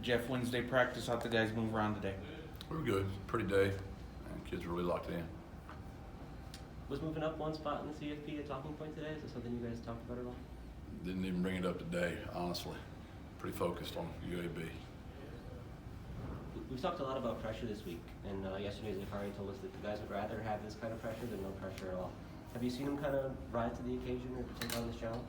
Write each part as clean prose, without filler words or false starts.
Jeff, Wednesday practice, how'd the guys move around today? We were good. Pretty day. And kids were really locked in. Was moving up one spot in the CFP a talking point today? Is that something you guys talked about at all? Didn't even bring it up today, honestly. Pretty focused on UAB. We've talked a lot about pressure this week, and yesterday's Zachary told us that the guys would rather have this kind of pressure than no pressure at all. Have you seen them kind of rise to the occasion or take on this challenge?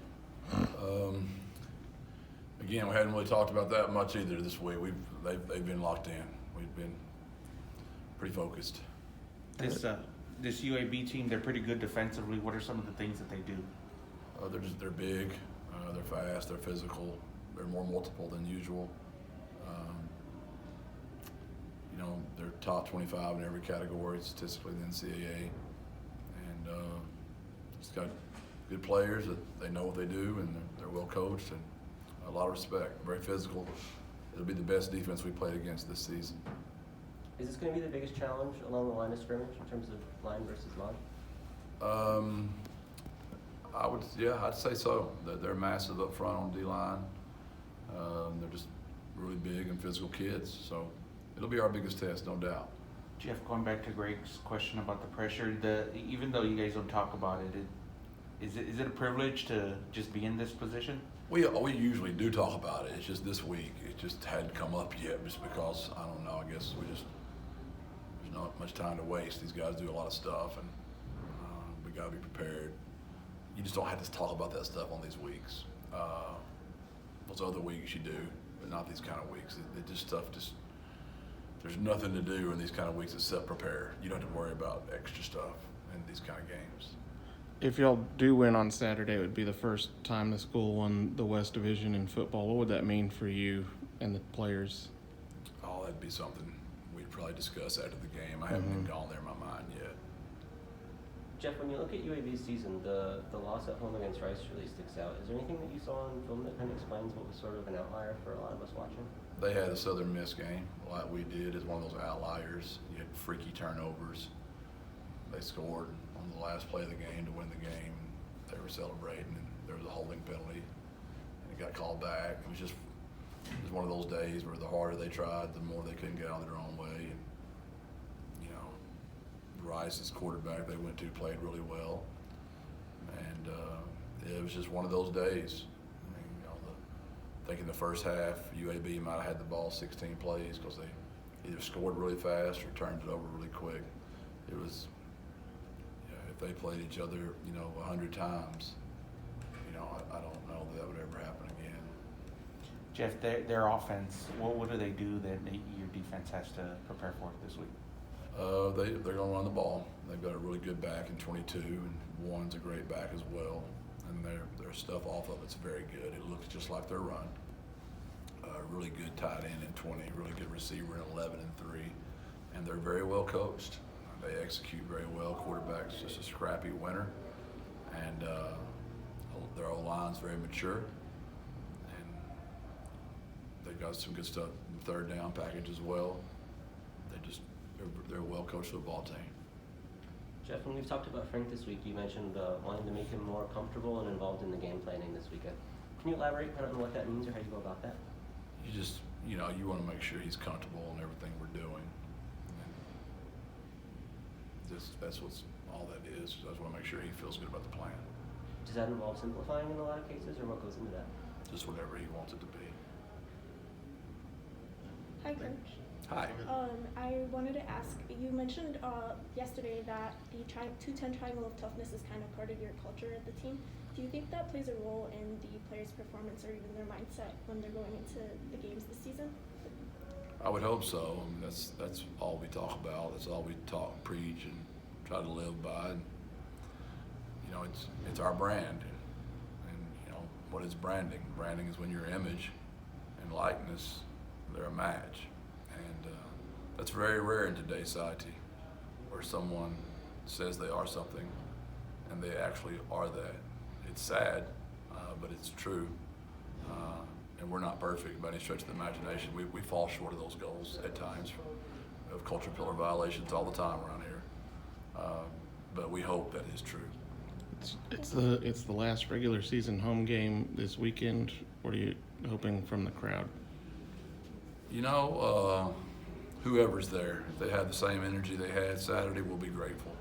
Again, we hadn't really talked about that much either this week. They've been locked in. We've been pretty focused. This UAB team, they're pretty good defensively. What are some of the things that they do? They're big, they're fast, they're physical, they're more multiple than usual. They're top 25 in every category statistically in the NCAA, and it's got good players that they know what they do, and they're well coached, and a lot of respect. Very physical. It'll be the best defense we played against this season. Is this going to be the biggest challenge along the line of scrimmage in terms of line versus line? I'd say so. They're massive up front on D-line. They're just really big and physical kids, so it'll be our biggest test, no doubt. Jeff, going back to Greg's question about the pressure, even though you guys don't talk about it, is it a privilege to just be in this position? We usually do talk about it. It's just this week it just hadn't come up yet, just because I don't know. I guess there's not much time to waste. These guys do a lot of stuff, and we got to be prepared. You just don't have to talk about that stuff on these weeks. Those other weeks you do, but not these kind of weeks. There's nothing to do in these kind of weeks except prepare. You don't have to worry about extra stuff in these kind of games. If y'all do win on Saturday, it would be the first time the school won the West Division in football. What would that mean for you and the players? Oh, that'd be something we'd probably discuss after the game. I haven't even gone there in my mind yet. Jeff, when you look at UAB's season, the loss at home against Rice really sticks out. Is there anything that you saw on film that kind of explains what was sort of an outlier for a lot of us watching? They had a Southern Miss game, like we did, as one of those outliers. You had freaky turnovers. They scored on the last play of the game to win the game. They were celebrating, and there was a holding penalty, and it got called back. It was one of those days where the harder they tried, the more they couldn't get out of their own way. And Rice's quarterback they went to played really well, and it was just one of those days. I think in the first half, UAB might have had the ball 16 plays because they either scored really fast or turned it over really quick. It was, if they played each other, 100 times, I don't know that would ever happen again. Jeff, their offense, what do they do that your defense has to prepare for this week? They're going to run the ball. They've got a really good back in 22, and Warren's a great back as well. And their stuff off of it's very good. It looks just like their run. Really good tight end in 20, really good receiver in 11 and 3, and they're very well coached. They execute very well. Quarterback's just a scrappy winner, and their O-line's very mature, and they've got some good stuff in the third down package as well. They're a well coached football team. Jeff, when we've talked about Frank this week, you mentioned wanting to make him more comfortable and involved in the game planning this weekend. Can you elaborate kind of on what that means or how you go about that? You just, you want to make sure he's comfortable in everything we're doing. And that's all that is. I just want to make sure he feels good about the plan. Does that involve simplifying in a lot of cases, or what goes into that? Just whatever he wants it to be. Hi, Coach. Hi. I wanted to ask, you mentioned yesterday that the 2-10 triangle of toughness is kind of part of your culture at the team. Do you think that plays a role in the players' performance or even their mindset when they're going into the games this season? I would hope so. I mean, that's all we talk about. That's all we talk, preach, and try to live by. And, it's our brand. And what is branding? Branding is when your image and likeness, they're a match. And that's very rare in today's society, where someone says they are something and they actually are that. It's sad, but it's true. And we're not perfect by any stretch of the imagination. We fall short of those goals at times. We have culture pillar violations all the time around here. But we hope that is true. It's the last regular season home game this weekend. What are you hoping from the crowd? You know, whoever's there, if they have the same energy they had Saturday, we'll be grateful.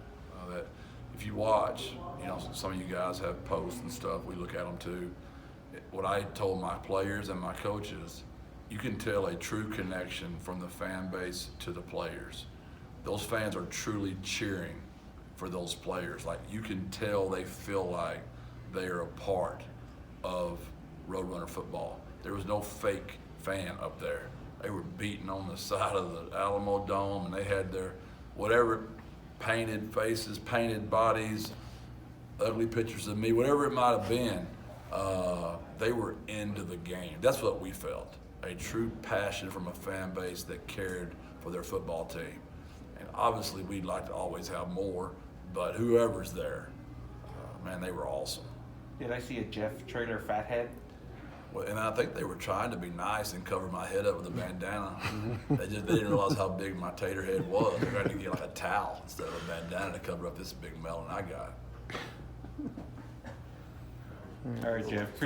That if you watch, you know, some of you guys have posts and stuff, we look at them too. What I told my players and my coaches, you can tell a true connection from the fan base to the players. Those fans are truly cheering for those players. Like, you can tell they feel like they are a part of Roadrunner football. There was no fake fan up there. They were beating on the side of the Alamo Dome, and they had their whatever, painted faces, painted bodies, ugly pictures of me, whatever it might have been. They were into the game. That's what we felt, a true passion from a fan base that cared for their football team. And obviously we'd like to always have more, but whoever's there, man, they were awesome. Did I see a Jeff Traylor fathead? Well, and I think they were trying to be nice and cover my head up with a bandana. They didn't realize how big my tater head was. They had to get like a towel instead of a bandana to cover up this big melon I got. All right, Jeff.